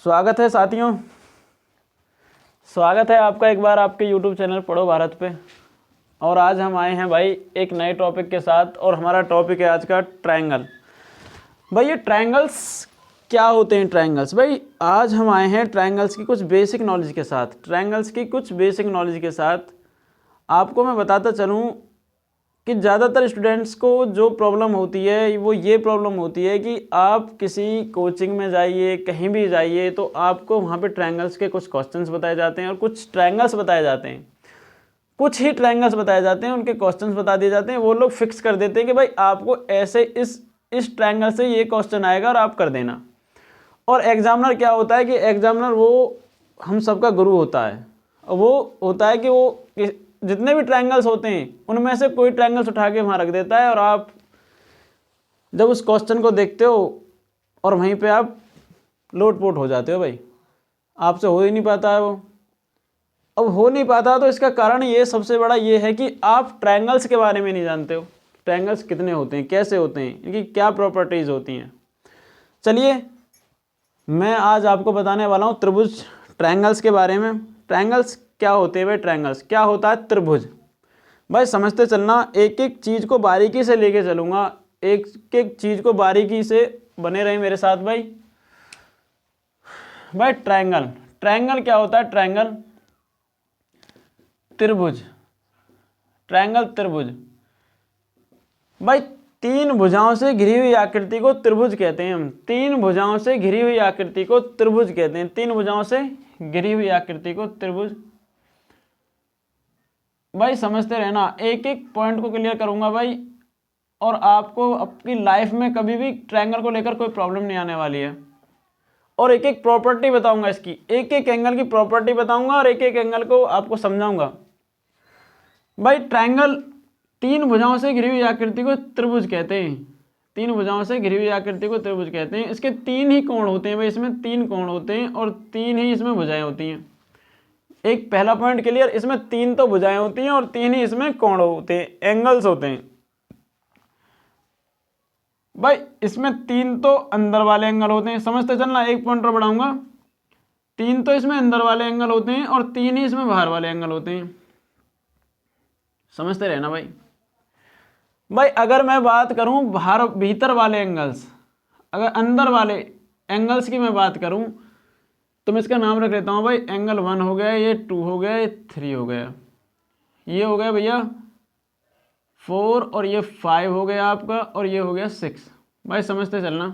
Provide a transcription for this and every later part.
स्वागत है साथियों, स्वागत है आपका एक बार आपके YouTube चैनल पढ़ो भारत पे। और आज हम आए हैं भाई एक नए टॉपिक के साथ, और हमारा टॉपिक है आज का ट्रायंगल। भाई ये ट्रायंगल्स क्या होते हैं? ट्रायंगल्स भाई आज हम आए हैं ट्रायंगल्स की कुछ बेसिक नॉलेज के साथ। ट्रायंगल्स की कुछ बेसिक नॉलेज के साथ आपको मैं बताता चलूँ कि ज़्यादातर स्टूडेंट्स को जो प्रॉब्लम होती है वो ये प्रॉब्लम होती है कि आप किसी कोचिंग में जाइए, कहीं भी जाइए, तो आपको वहाँ पे ट्रायंगल्स के कुछ क्वेश्चंस बताए जाते हैं और कुछ ट्रायंगल्स बताए जाते हैं, कुछ ही ट्रायंगल्स बताए जाते हैं, उनके क्वेश्चंस बता दिए जाते हैं। वो लोग फिक्स कर देते हैं कि भाई आपको ऐसे इस ट्रायंगल से ये क्वेश्चन आएगा और आप कर देना। और एग्जामिनर क्या होता है कि एग्जामिनर वो हम सबका गुरु होता है। वो होता है कि वो जितने भी ट्रायंगल्स होते हैं उनमें से कोई ट्रायंगल्स उठा के वहाँ रख देता है, और आप जब उस क्वेश्चन को देखते हो और वहीं पे आप लोटपोट हो जाते हो। भाई आपसे हो ही नहीं पाता है वो। अब हो नहीं पाता तो इसका कारण ये सबसे बड़ा ये है कि आप ट्रायंगल्स के बारे में नहीं जानते हो। ट्रायंगल्स कितने होते हैं, कैसे होते हैं, इनकी क्या प्रॉपर्टीज़ होती हैं। चलिए मैं आज आपको बताने वाला हूँ त्रिभुज ट्रायंगल्स के बारे में। ट्रायंगल्स क्या होते हैं भाई? ट्रायंगल्स क्या होता है? त्रिभुज। भाई समझते चलना, एक एक चीज़ को बारीकी से लेके चलूँगा, एक एक चीज़ को बारीकी से, बने रहे मेरे साथ भाई। भाई ट्रायंगल, ट्रायंगल क्या होता है? ट्रायंगल त्रिभुज, ट्रायंगल त्रिभुज। भाई तीन भुजाओं से घिरी हुई आकृति को त्रिभुज कहते हैं हम। तीन भुजाओं से घिरी हुई आकृति को त्रिभुज कहते हैं। तीन भुजाओं से घिरी हुई आकृति को त्रिभुज। भाई समझते रहना, एक एक पॉइंट को क्लियर करूंगा भाई, और आपको अपनी लाइफ में कभी भी ट्रायंगल को लेकर कोई प्रॉब्लम नहीं आने वाली है। और एक एक प्रॉपर्टी बताऊंगा इसकी, एक एक एंगल की प्रॉपर्टी बताऊंगा और एक एक एंगल को आपको समझाऊंगा। भाई ट्रायंगल तीन भुजाओं से घिरी हुई आकृति को त्रिभुज कहते हैं। तीन भुजाओं से घिरी हुई आकृति को त्रिभुज कहते हैं। इसके तीन ही कोण होते हैं भाई, इसमें तीन कोण होते हैं और तीन ही इसमें भुजाएं होती हैं। एक पहला पॉइंट क्लियर, इसमें तीन तो भुजाएं होती हैं और तीन ही इसमें कोण होते हैं, एंगल्स होते हैं। भाई इसमें तीन तो अंदर वाले एंगल होते हैं। समझते चलना, एक पॉइंट और बढ़ाऊंगा। तीन तो इसमें अंदर वाले एंगल होते हैं और तीन ही इसमें बाहर वाले एंगल होते हैं। समझते रहना भाई। भाई अगर मैं बात करूं बाहर भीतर वाले एंगल्स, अगर अंदर वाले एंगल्स की मैं बात करूं तो मैं इसका नाम रख लेता हूं भाई, एंगल 1 हो गया, ये 2 हो गया, ये 3 हो गया, ये हो गया भैया 4, और ये 5 हो गया आपका, और ये हो गया 6। भाई समझते चलना।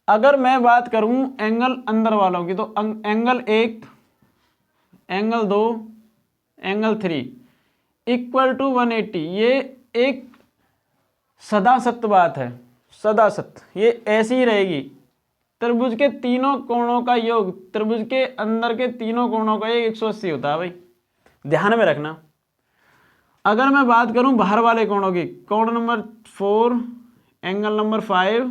अगर मैं बात करूं एंगल अंदर वालों की तो angle 1, angle 2, angle 3 equal to 180। ये एक सदा सत्य बात है, सदा सत्य, ये ऐसी ही रहेगी। त्रिभुज के तीनों कोणों का योग, त्रिभुज के अंदर के तीनों कोणों का योग 180 होता है भाई, ध्यान में रखना। अगर मैं बात करूं बाहर वाले कोणों की, कोण नंबर 4, एंगल नंबर 5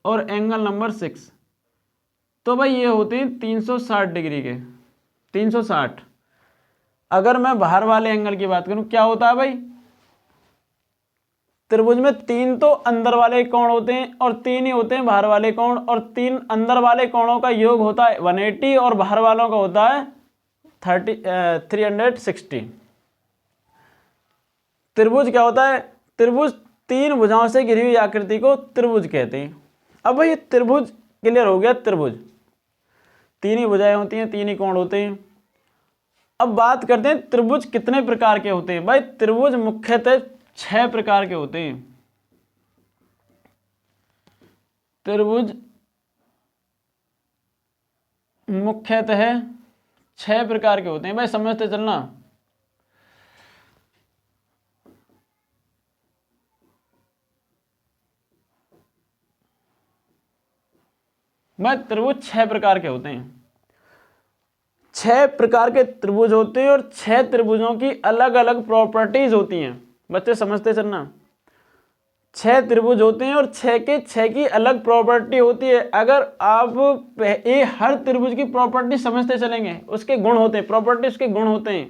और एंगल नंबर 6, तो भाई ये होते हैं 360 डिग्री के, 360। अगर मैं बाहर वाले एंगल की बात करूं, क्या होता है भाई? त्रिभुज में तीन तो अंदर वाले कोण होते हैं और तीन ही होते हैं बाहर वाले कोण, और तीन अंदर वाले कोणों का योग होता है 180 और बाहर वालों का होता है 360। त्रिभुज क्या होता है? त्रिभुज तीन भुजाओं से घिरी हुई आकृति को त्रिभुज कहते हैं। अब भाई त्रिभुज क्लियर हो गया। त्रिभुज तीन ही भुजाएं होती हैं, तीन ही कोण होते हैं। अब बात करते हैं त्रिभुज कितने प्रकार के होते हैं। भाई त्रिभुज मुख्यतः 6 प्रकार के होते हैं। त्रिभुज मुख्यतः 6 प्रकार के होते हैं। भाई समझते चलना। भाई त्रिभुज 6 प्रकार के होते हैं। 6 प्रकार के त्रिभुज होते हैं और 6 त्रिभुजों की अलग अलग प्रॉपर्टीज होती हैं। बच्चे समझते चलना, 6 त्रिभुज होते हैं और 6 के 6 की अलग प्रॉपर्टी होती है। अगर आप हर त्रिभुज की प्रॉपर्टी समझते चलेंगे, उसके गुण होते हैं, प्रॉपर्टी उसके गुण होते हैं,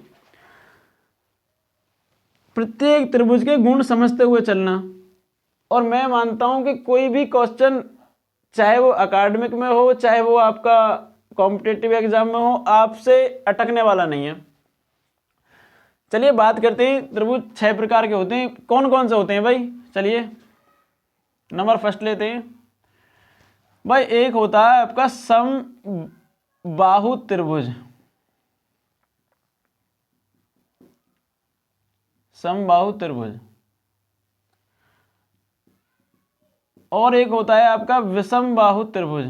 प्रत्येक त्रिभुज के गुण समझते हुए चलना। और मैं मानता हूं कि कोई भी क्वेश्चन चाहे वो अकेडमिक में हो, चाहे वो आपका कॉम्पिटिटिव एग्जाम में हो, आपसे अटकने वाला नहीं है। चलिए बात करते हैं, त्रिभुज 6 प्रकार के होते हैं। कौन कौन से होते हैं भाई? चलिए नंबर फर्स्ट लेते हैं भाई। एक होता है आपका समबाहु त्रिभुज, समबाहु त्रिभुज। और एक होता है आपका विषमबाहु त्रिभुज।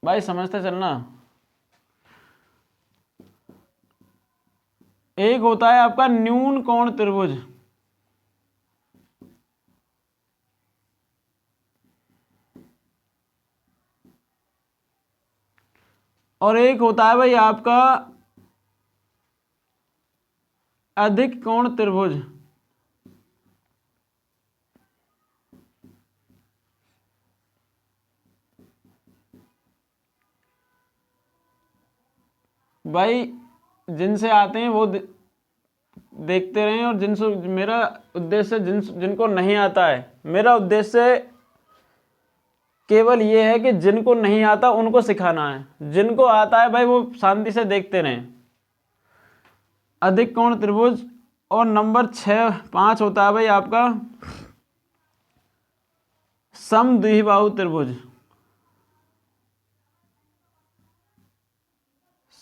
भाई समझते चलना। एक होता है आपका न्यून कोण त्रिभुज, और एक होता है भाई आपका अधिक कोण त्रिभुज। भाई जिनसे आते हैं वो देखते रहें, और जिनसे मेरा उद्देश्य जिनको नहीं आता है, मेरा उद्देश्य केवल ये है कि जिनको नहीं आता उनको सिखाना है। जिनको आता है भाई वो शांति से देखते रहें। अधिक कोण त्रिभुज। और नंबर 5 होता है भाई आपका समद्विबाहु त्रिभुज,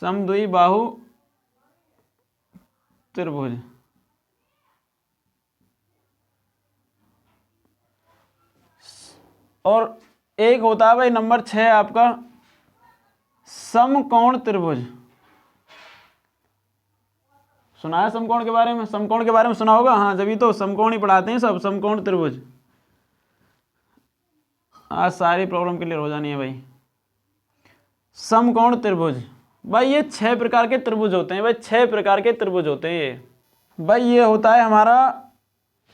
समद्विबाहु त्रिभुज। और एक होता है भाई नंबर 6 आपका समकोण त्रिभुज। सुना है समकोण के बारे में? समकोण के बारे में सुना होगा, हाँ, जब तो समकोण ही पढ़ाते हैं सब, समकोण त्रिभुज। आज सारी प्रॉब्लम क्लियर हो जानी है भाई। समकोण त्रिभुज भाई, ये 6 प्रकार के त्रिभुज होते हैं भाई, 6 प्रकार के त्रिभुज होते हैं ये भाई। ये होता है हमारा,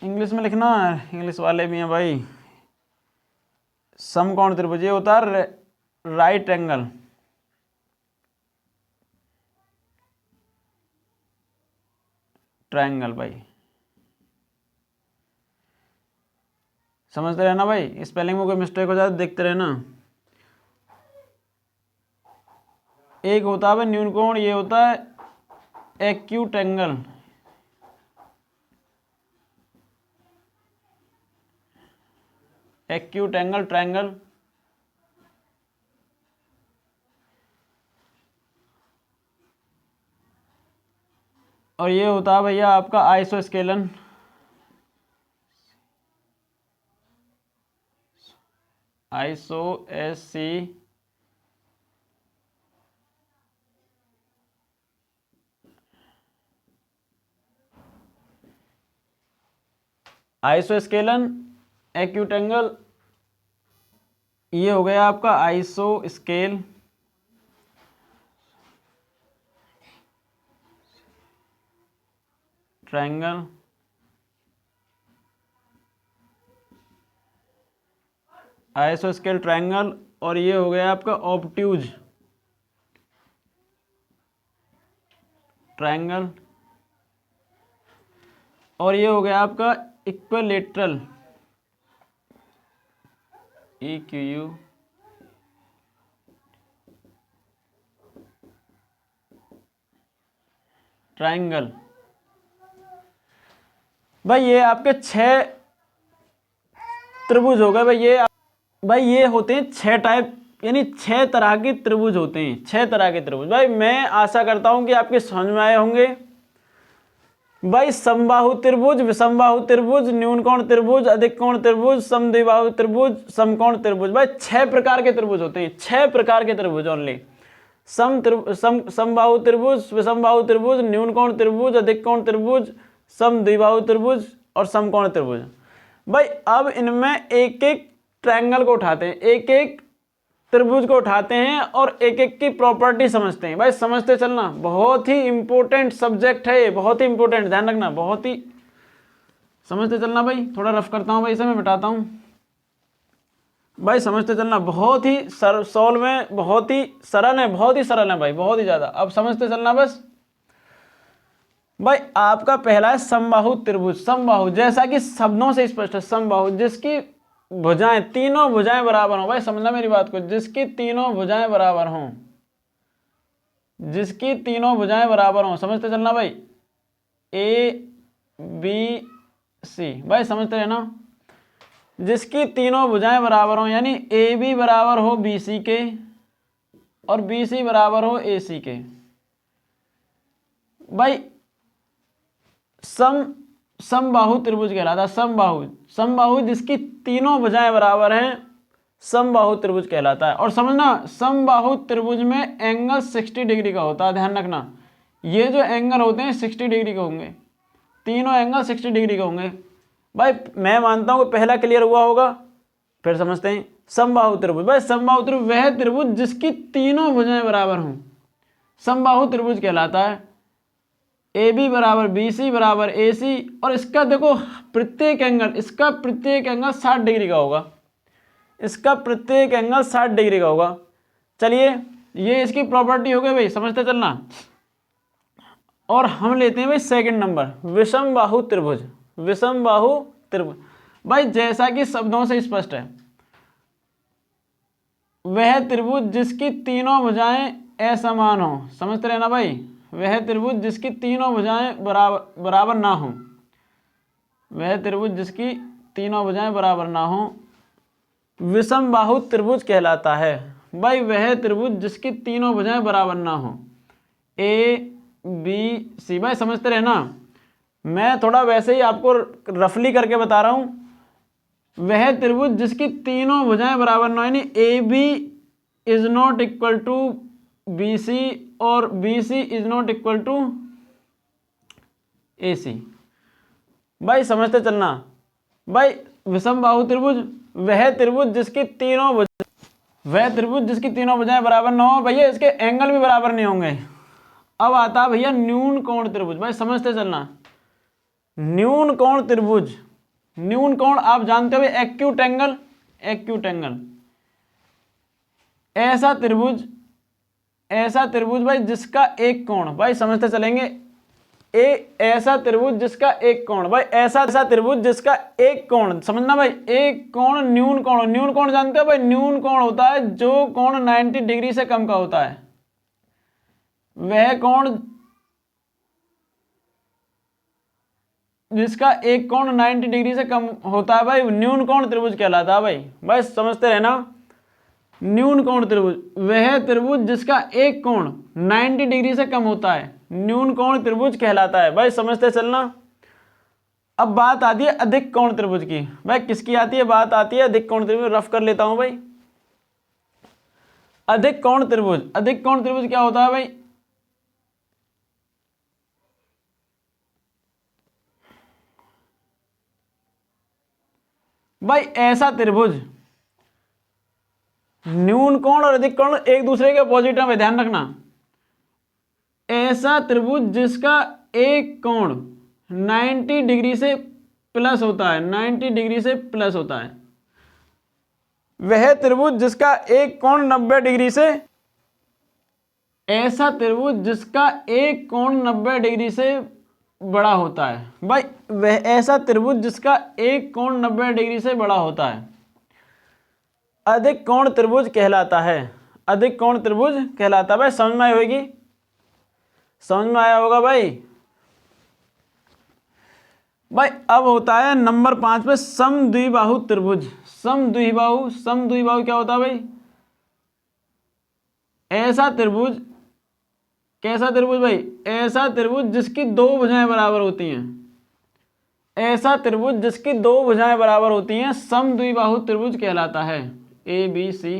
इंग्लिश में लिखना है, इंग्लिश वाले भी हैं भाई। समकोण त्रिभुज ये होता है राइट एंगल, ट्रायंगल भाई। समझते रहना भाई, स्पेलिंग में कोई मिस्टेक हो जाए तो देखते रहना। एक होता है भाई न्यून कोण, ये होता है acute angle, acute angle triangle. और ये होता है भैया आपका आइसोस्केलन, आइसो एस सी आइसोस्केलन, एक्यूट एंगल। ये हो गया आपका आइसो स्केल, ट्रायंगल। आइसो स्केल ट्रायंगल। और ये हो गया आपका ऑब्ट्यूज ट्रायंगल। और ये हो गया आपका इक्विलेटरल, EQU ट्रायंगल। भाई ये आपके 6 त्रिभुज हो गए भाई। ये होते हैं 6 टाइप, यानी 6 तरह के त्रिभुज होते हैं, 6 तरह के त्रिभुज। भाई मैं आशा करता हूं कि आपके समझ में आए होंगे भाई। समबाहु त्रिभुज, विषमबाहु त्रिभुज, न्यून कोण त्रिभुज, अधिक कोण त्रिभुज, समद्विबाहु त्रिभुज, समकोण त्रिभुज। भाई 6 प्रकार के त्रिभुज होते हैं, 6 प्रकार के त्रिभुज ओनली। समबाहु त्रिभुज, विषमबाहु त्रिभुज, न्यून कोण त्रिभुज, अधिक कोण त्रिभुज, समद्विबाहु त्रिभुज और समकोण त्रिभुज। भाई अब इनमें एक एक ट्रायंगल को उठाते हैं, एक एक त्रिभुज को उठाते हैं और एक एक की प्रॉपर्टी समझते हैं। भाई समझते चलना, बहुत ही इंपॉर्टेंट सब्जेक्ट है ये, बहुत ही इंपॉर्टेंट, ध्यान रखना, बहुत ही समझते चलना भाई। थोड़ा रफ करता हूँ भाई, इसे मैं मिटाता हूँ भाई। समझते चलना, बहुत ही सॉल्व में बहुत ही सरल है, बहुत ही सरल है भाई, बहुत ही ज़्यादा। अब समझते चलना बस। भाई आपका पहला है समबाहु त्रिभुज। समबाहु जैसा कि शब्दों से स्पष्ट है, समबाहु जिसकी भुजाएं, तीनों भुजाएं बराबर हों। भाई समझना मेरी बात को, जिसकी तीनों भुजाएं बराबर हों, जिसकी तीनों भुजाएं बराबर हों, समझते चलना भाई। ए बी सी, भाई समझते रहना। जिसकी तीनों भुजाएं बराबर हों, यानी ए बी बराबर हो बी सी के और बी सी बराबर हो ए सी के। भाई समबाहु त्रिभुज कहलाता है। समबाहु, समबाहु जिसकी तीनों भुजाएं बराबर हैं, समबाहु त्रिभुज कहलाता है। और समझना, समबाहु त्रिभुज में एंगल 60 डिग्री का होता है, ध्यान रखना। ये जो एंगल होते हैं 60 डिग्री के होंगे, तीनों एंगल 60 डिग्री के होंगे। भाई मैं मानता हूं कि पहला क्लियर हुआ होगा, फिर समझते हैं समबाहु त्रिभुज। भाई समबाहु त्रिभुज वह त्रिभुज जिसकी तीनों भुजाएं बराबर हों, समबाहु त्रिभुज कहलाता है। ए बी बराबर बी सी बराबर ए सी, और इसका देखो प्रत्येक एंगल, इसका प्रत्येक एंगल 60 डिग्री का होगा, इसका प्रत्येक एंगल 60 डिग्री का होगा। चलिए ये इसकी प्रॉपर्टी हो गई भाई, समझते चलना। और हम लेते हैं भाई सेकंड नंबर, विषम बाहु त्रिभुज। विषम बाहु त्रिभुज भाई जैसा कि शब्दों से स्पष्ट है, वह त्रिभुज जिसकी तीनों भुजाएं असमान हो। समझते रहना भाई, वह त्रिभुज जिसकी तीनों भुजाएं बराबर ना हो, वह त्रिभुज जिसकी तीनों भुजाएं बराबर ना हो, विषम बाहु त्रिभुज कहलाता है। भाई वह त्रिभुज जिसकी तीनों भुजाएं बराबर ना हो, ए बी सी। भाई समझते रहना, मैं थोड़ा वैसे ही आपको रफली करके बता रहा हूं। वह त्रिभुज जिसकी तीनों भुजाएं बराबर ना हो, यानी A B is not equal to B C और B C is not equal to A C. भाई समझते चलना। भाई विषम बाहु त्रिभुज वह त्रिभुज जिसकी तीनों भुजाएं बराबर ना हो, भैया इसके एंगल भी बराबर नहीं होंगे। अब आता है भैया न्यून कोण त्रिभुज। भाई समझते चलना, न्यून कोण त्रिभुज, न्यून कोण आप जानते हो एक्यूट एंगल, एक्यूट एंगल। ऐसा त्रिभुज भाई जिसका एक कोण, भाई समझते चलेंगे, ऐसा त्रिभुज जिसका एक कोण। भाई ऐसा त्रिभुज जिसका एक कोण, समझना भाई, एक कोण न्यून कोण। न्यून कोण जानते हो भाई, न्यून कोण होता है जो कोण 90 डिग्री से कम का होता है। वह कोण जिसका एक कोण 90 डिग्री से कम होता है भाई न्यून कोण त्रिभुज कहलाता है। भाई समझते रहना, न्यून कोण त्रिभुज वह त्रिभुज जिसका एक कोण 90 डिग्री से कम होता है, न्यून कोण त्रिभुज कहलाता है। भाई समझते चलना। अब बात आती है अधिक कोण त्रिभुज की। भाई किसकी आती है? बात आती है अधिक कोण त्रिभुज। रफ कर लेता हूं भाई। अधिक कोण त्रिभुज, अधिक कोण त्रिभुज क्या होता है भाई? भाई ऐसा त्रिभुज, न्यून कोण और अधिक कोण एक दूसरे के अपोजिट है, ध्यान रखना। ऐसा त्रिभुज जिसका एक कोण 90 डिग्री से प्लस होता है, 90 डिग्री से प्लस होता है। वह त्रिभुज जिसका एक कोण 90 डिग्री से, ऐसा त्रिभुज जिसका एक कोण 90 डिग्री से बड़ा होता है। भाई वह ऐसा त्रिभुज जिसका एक कोण 90 डिग्री से बड़ा होता है अधिक कोण त्रिभुज कहलाता है। अधिक कोण त्रिभुज कहलाता है। भाई समझ में आई होगी, समझ में आया होगा भाई। भाई अब होता है नंबर 5 पे समद्विबाहु त्रिभुज। समद्विबाहु, समद्विबाहु क्या होता है भाई? ऐसा त्रिभुज, कैसा त्रिभुज भाई? ऐसा त्रिभुज जिसकी दो भुजाएं बराबर होती हैं। ऐसा त्रिभुज जिसकी दो भुजाएं बराबर होती हैं समद्विबाहु त्रिभुज कहलाता है। A B C.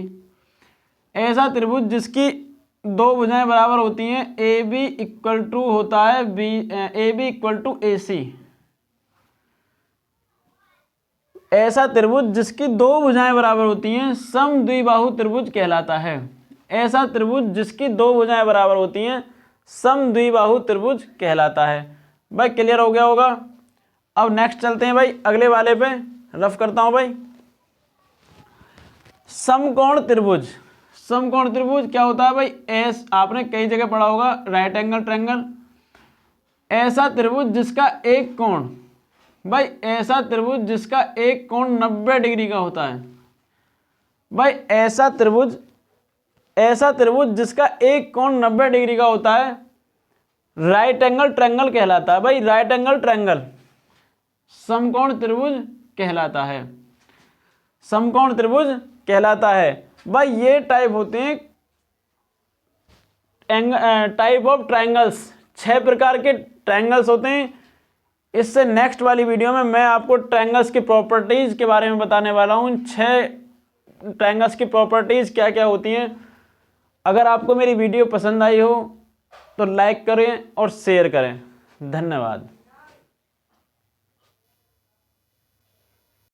ऐसा त्रिभुज जिसकी दो भुजाएं बराबर होती हैं, ए बी इक्वल टू होता है B, A B equal to A C. ऐसा त्रिभुज जिसकी दो भुजाएं बराबर होती हैं समद्विबाहु त्रिभुज कहलाता है। ऐसा त्रिभुज जिसकी दो भुजाएं बराबर होती हैं समद्विबाहु त्रिभुज कहलाता है। भाई क्लियर हो गया होगा। अब नेक्स्ट चलते हैं भाई अगले वाले पे। रफ करता हूं भाई। समकोण त्रिभुज। समकोण त्रिभुज क्या होता है भाई? एस आपने कई जगह पढ़ा होगा, राइट एंगल ट्रायंगल। ऐसा त्रिभुज जिसका एक कोण, भाई ऐसा त्रिभुज जिसका एक कोण 90 डिग्री का होता है। भाई ऐसा त्रिभुज जिसका एक कोण 90 डिग्री का होता है राइट एंगल ट्रायंगल कहलाता है। भाई राइट एंगल ट्रायंगल समकोण त्रिभुज कहलाता है, समकोण त्रिभुज कहलाता है। भाई ये टाइप होते हैं टाइप ऑफ ट्रायंगल्स, 6 प्रकार के ट्रायंगल्स होते हैं। इससे नेक्स्ट वाली वीडियो में मैं आपको ट्रायंगल्स की प्रॉपर्टीज के बारे में बताने वाला हूँ। 6 ट्रायंगल्स की प्रॉपर्टीज क्या क्या होती हैं। अगर आपको मेरी वीडियो पसंद आई हो तो लाइक करें और शेयर करें। धन्यवाद।